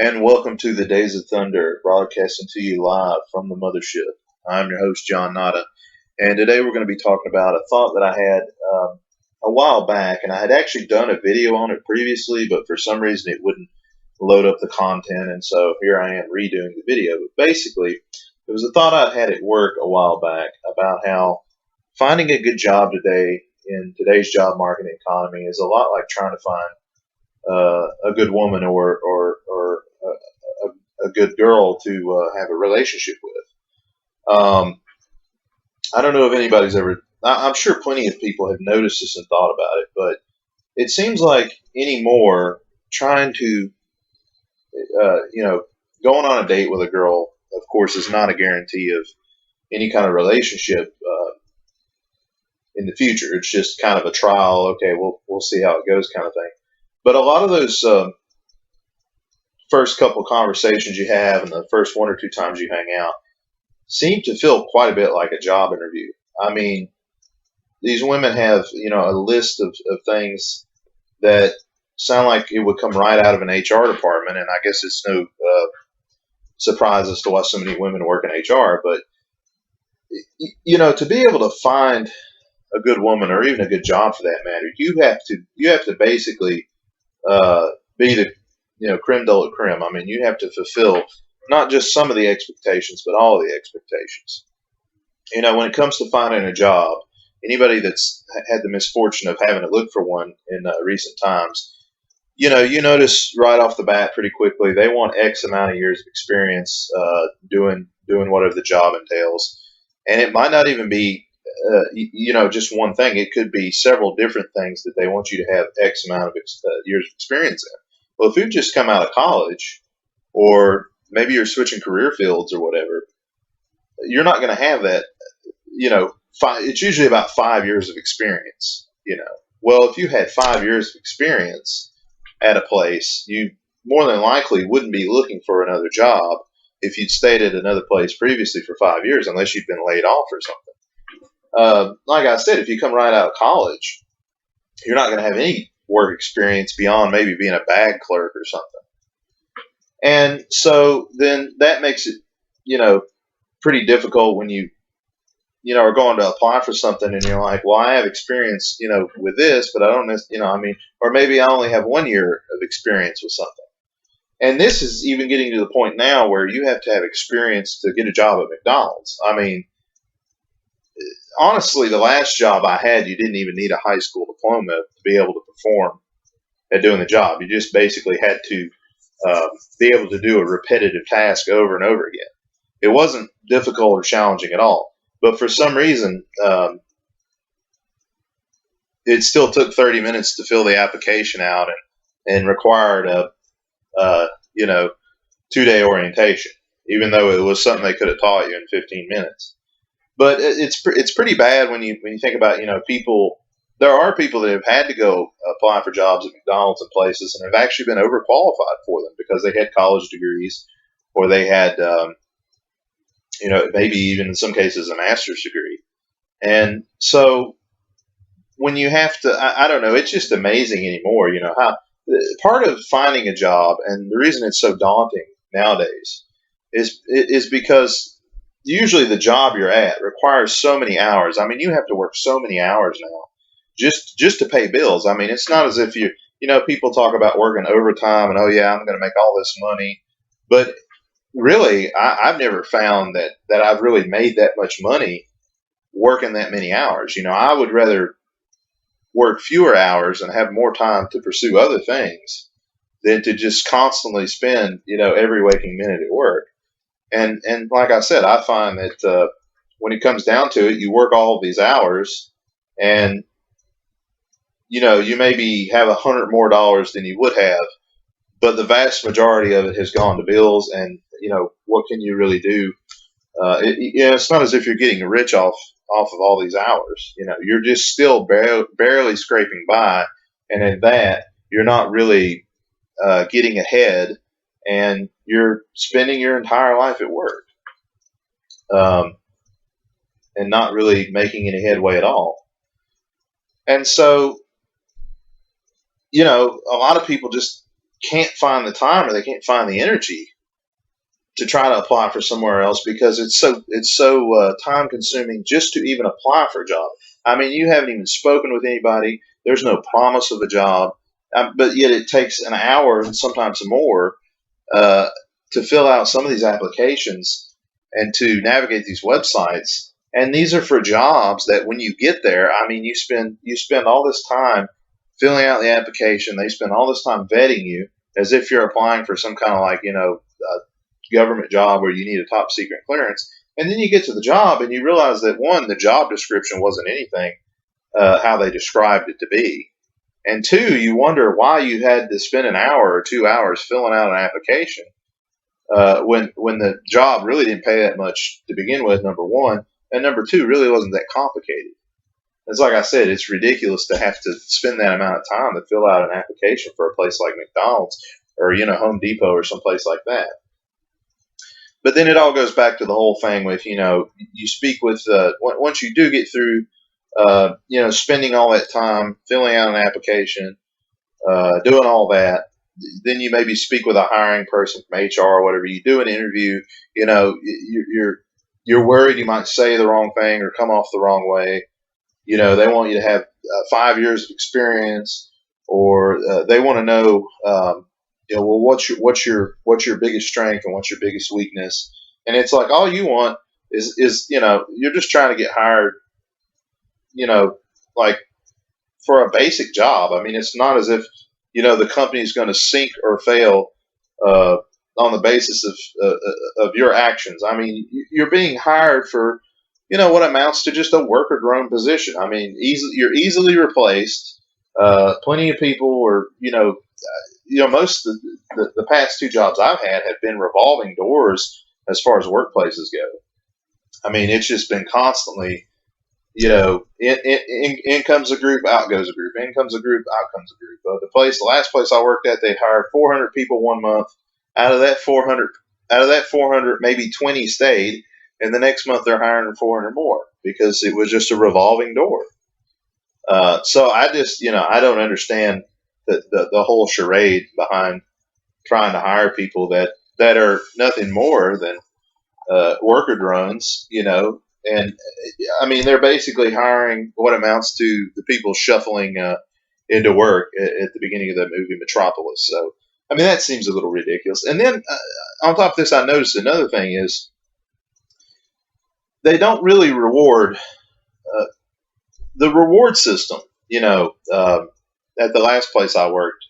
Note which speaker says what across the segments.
Speaker 1: And welcome to the Days of Thunder, broadcasting to you live from the mothership. I'm your host, John Nada, and today we're going to be talking about a thought that I had a while back, and I had actually done a video on it previously, but for some reason it wouldn't load up the content, and so here I am redoing the video. But basically, it was a thought I'd had at work a while back about how finding a good job today in today's job market and economy is a lot like trying to find a good woman or a good girl to have a relationship with. I don't know if anybody's ever. I'm sure plenty of people have noticed this and thought about it, but it seems like anymore trying to, going on a date with a girl, of course, is not a guarantee of any kind of relationship in the future. It's just kind of a trial. Okay, we'll see how it goes, kind of thing. But a lot of those first couple conversations you have and the first one or two times you hang out seem to feel quite a bit like a job interview. I mean, these women have, a list of things that sound like it would come right out of an HR department, and I guess it's no surprise as to why so many women work in HR. But to be able to find a good woman or even a good job for that matter, you have to basically be the creme de la creme. I mean, you have to fulfill not just some of the expectations, but all of the expectations. When it comes to finding a job, anybody that's had the misfortune of having to look for one in recent times, you notice right off the bat pretty quickly they want X amount of years of experience doing whatever the job entails, and it might not even be just one thing. It could be several different things that they want you to have X amount of years of experience in. Well, if you've just come out of college, or maybe you're switching career fields or whatever, you're not going to have that. It's usually about 5 years of experience. Well, if you had 5 years of experience at a place, you more than likely wouldn't be looking for another job if you'd stayed at another place previously for 5 years, unless you'd been laid off or something. Like I said, if you come right out of college, you're not going to have any work experience beyond maybe being a bag clerk or something. And so then that makes it, pretty difficult when you are going to apply for something and you're like, well, I have experience, with this, but I don't, or maybe I only have 1 year of experience with something. And this is even getting to the point now where you have to have experience to get a job at McDonald's. I mean, honestly, the last job I had, you didn't even need a high school diploma to be able to perform at doing the job. You just basically had to be able to do a repetitive task over and over again. It wasn't difficult or challenging at all. But for some reason, it still took 30 minutes to fill the application out and required a 2-day orientation, even though it was something they could have taught you in 15 minutes. But it's pretty bad when you think about people. There are people that have had to go apply for jobs at McDonald's and places and have actually been overqualified for them because they had college degrees, or they had maybe even in some cases a master's degree. And so when you have to, I don't know, it's just amazing anymore. How part of finding a job, and the reason it's so daunting nowadays is because usually the job you're at requires so many hours. I mean, you have to work so many hours now just to pay bills. I mean, it's not as if people talk about working overtime and, oh yeah, I'm going to make all this money. But really, I've never found that I've really made that much money working that many hours. I would rather work fewer hours and have more time to pursue other things than to just constantly spend, every waking minute at work. And like I said, I find that when it comes down to it, you work all of these hours, and you maybe have $100 more than you would have, but the vast majority of it has gone to bills. And what can you really do? It's not as if you're getting rich off of all these hours. You're just still barely scraping by, and at that, you're not really getting ahead, and you're spending your entire life at work, and not really making any headway at all. And so, a lot of people just can't find the time or they can't find the energy to try to apply for somewhere else because it's so time consuming just to even apply for a job. I mean, you haven't even spoken with anybody. There's no promise of a job, but yet it takes an hour and sometimes more uh, to fill out some of these applications and to navigate these websites. And these are for jobs that when you get there, I mean, you spend all this time filling out the application. They spend all this time vetting you as if you're applying for some kind of like government job where you need a top secret clearance. And then you get to the job and you realize that one, the job description wasn't anything how they described it to be. And two, you wonder why you had to spend an hour or 2 hours filling out an application when the job really didn't pay that much to begin with. Number one, and number two, really wasn't that complicated. It's like I said, it's ridiculous to have to spend that amount of time to fill out an application for a place like McDonald's or Home Depot or someplace like that. But then it all goes back to the whole thing with you speak with once you do get through spending all that time filling out an application, doing all that, then you maybe speak with a hiring person from HR or whatever. You do an interview. You're worried you might say the wrong thing or come off the wrong way. They want you to have 5 years of experience, or they want to know, well, what's your biggest strength and what's your biggest weakness? And it's like all you want is you're just trying to get hired, like for a basic job. I mean, it's not as if the company is going to sink or fail uh, on the basis of your actions. I mean, you're being hired for what amounts to just a worker drone position. I mean, you're easily replaced. Plenty of people are most of the past two jobs I've had have been revolving doors as far as workplaces go. I mean, it's just been constantly in comes a group, out goes a group. In comes a group, out comes a group. The last place I worked at, they hired 400 people one month. Out of that 400, maybe 20 stayed, and the next month they're hiring 400 more because it was just a revolving door. So I just, I don't understand the whole charade behind trying to hire people that are nothing more than worker drones, and I mean, they're basically hiring what amounts to the people shuffling into work at the beginning of the movie Metropolis. So, I mean, that seems a little ridiculous. And then on top of this, I noticed another thing is they don't really reward the reward system. At the last place I worked,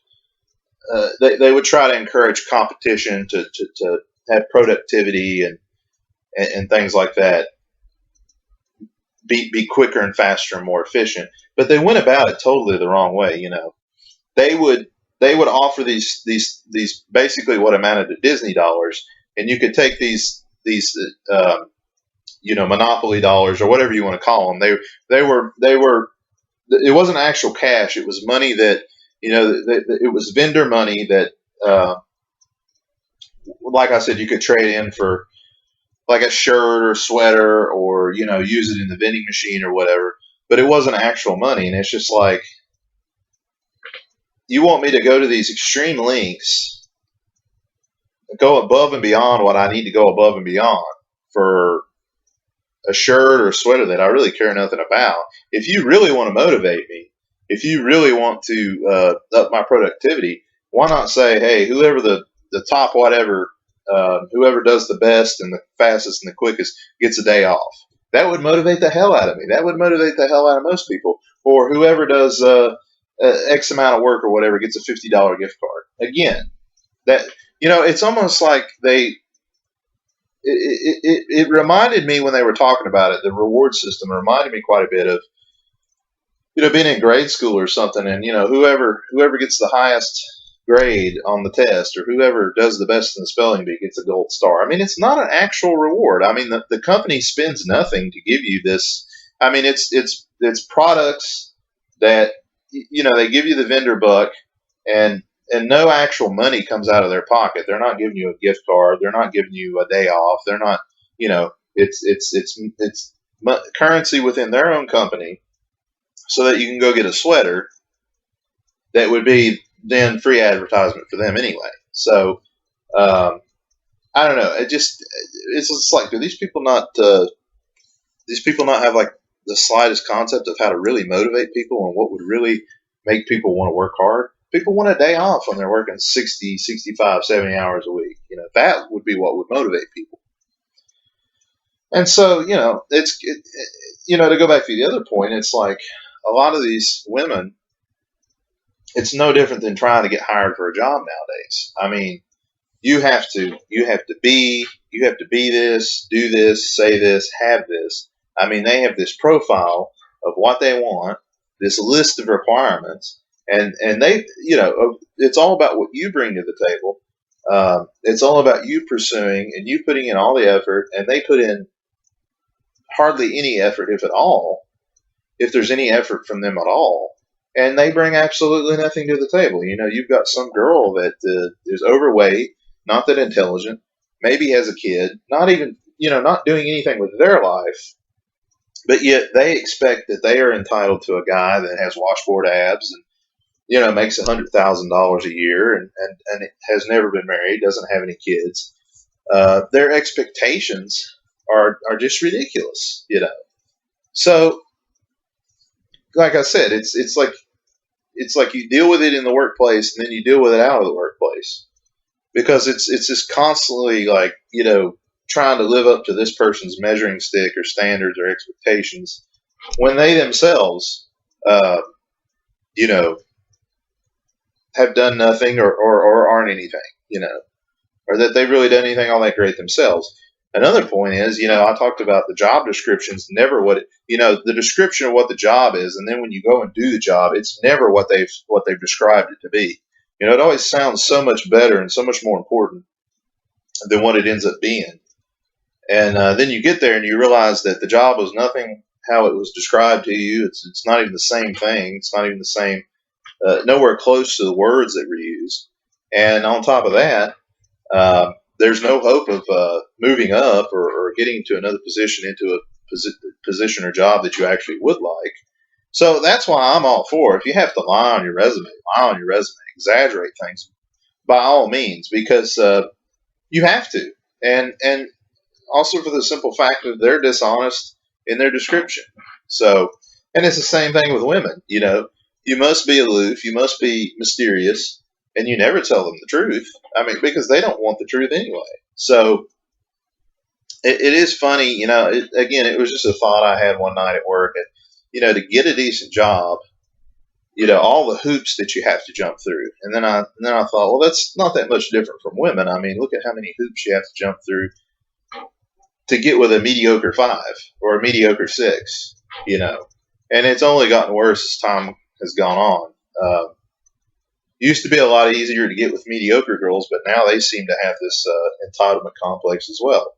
Speaker 1: they would try to encourage competition to have productivity and things like that. Be quicker and faster and more efficient. But they went about it totally the wrong way. They would they would offer these basically what amounted to Disney dollars, and you could take these monopoly dollars or whatever you want to call them. They were it wasn't actual cash. It was money that it was vendor money that like I said, you could trade in for like a shirt or sweater or use it in the vending machine or whatever, but it wasn't actual money. And it's just like, you want me to go to these extreme lengths, go above and beyond what I need to go above and beyond for a shirt or a sweater that I really care nothing about. If you really want to motivate me, if you really want to up my productivity, why not say, hey, whoever the top whatever, whoever does the best and the fastest and the quickest gets a day off. That would motivate the hell out of me. That would motivate the hell out of most people. Or whoever does X amount of work or whatever gets a $50 gift card. Again, that it's almost like it reminded me when they were talking about it. The reward system reminded me quite a bit of being in grade school or something, and whoever gets the highest grade on the test or whoever does the best in the spelling bee gets a gold star. I mean, it's not an actual reward. I mean, the company spends nothing to give you this. I mean, it's products that they give you the vendor buck, and no actual money comes out of their pocket. They're not giving you a gift card. They're not giving you a day off. They're not, it's currency within their own company so that you can go get a sweater that would be then free advertisement for them anyway. So I don't know. It's just like, do these people not have like the slightest concept of how to really motivate people and what would really make people want to work hard? People want a day off when they're working 60, 65, 70 hours a week. That would be what would motivate people. And so, to go back to the other point, it's like a lot of these women, it's no different than trying to get hired for a job nowadays. I mean, you have to be this, do this, say this, have this. I mean, they have this profile of what they want, this list of requirements, and it's all about what you bring to the table. It's all about you pursuing and you putting in all the effort, and they put in hardly any effort, if at all, if there's any effort from them at all. And they bring absolutely nothing to the table. You've got some girl that is overweight, not that intelligent, maybe has a kid, not even, not doing anything with their life, but yet they expect that they are entitled to a guy that has washboard abs and, makes $100,000 a year and has never been married, doesn't have any kids. Their expectations are just ridiculous. So, like I said, it's like you deal with it in the workplace and then you deal with it out of the workplace, because it's just constantly like, trying to live up to this person's measuring stick or standards or expectations when they themselves, uh, you know, have done nothing or aren't anything, or that they've really done anything all that great themselves. Another point is, I talked about the job descriptions, never the description of what the job is, and then when you go and do the job, it's never what they've described it to be. It always sounds so much better and so much more important than what it ends up being. And then you get there and you realize that the job was nothing how it was described to you. It's not even the same thing. It's not even the same, nowhere close to the words that were used. And on top of that, there's no hope of moving up or getting to another position into a position or job that you actually would like. So that's why I'm all for, if you have to lie on your resume, exaggerate things by all means, because you have to. And also for the simple fact that they're dishonest in their description. So, and it's the same thing with women. You must be aloof, you must be mysterious, and you never tell them the truth. I mean, because they don't want the truth anyway. So it is funny. Again, it was just a thought I had one night at work. To get a decent job, all the hoops that you have to jump through. And then I thought, well, that's not that much different from women. I mean, look at how many hoops you have to jump through to get with a mediocre 5 or a mediocre 6. And it's only gotten worse as time has gone on. Used to be a lot easier to get with mediocre girls, but now they seem to have this entitlement complex as well.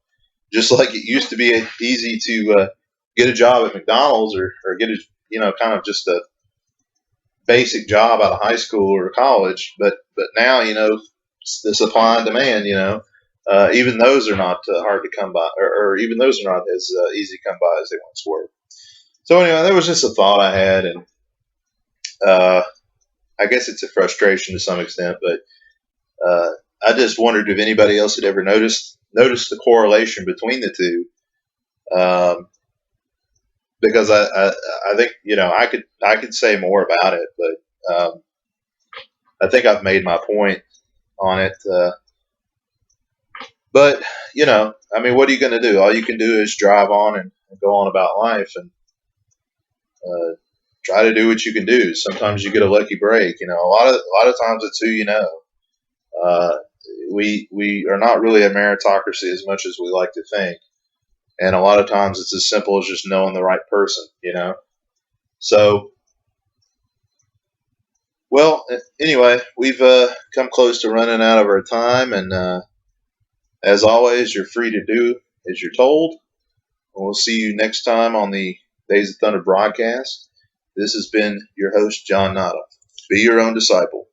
Speaker 1: Just like it used to be easy to get a job at McDonald's or get kind of just a basic job out of high school or college, but now the supply and demand. Even those are not hard to come by, or even those are not as easy to come by as they once were. So anyway, that was just a thought I had, and I guess it's a frustration to some extent, but I just wondered if anybody else had ever noticed the correlation between the two, because I think I could say more about it, but I think I've made my point on it. But I mean, what are you going to do? All you can do is drive on and go on about life, and try to do what you can do. Sometimes you get a lucky break. A lot of times it's who you know. Uh, we are not really a meritocracy as much as we like to think, and a lot of times it's as simple as just knowing the right person. So, well, anyway, we've come close to running out of our time, and as always, you're free to do as you're told. We'll see you next time on the Days of Thunder broadcast. This has been your host, John Nada. Be your own disciple.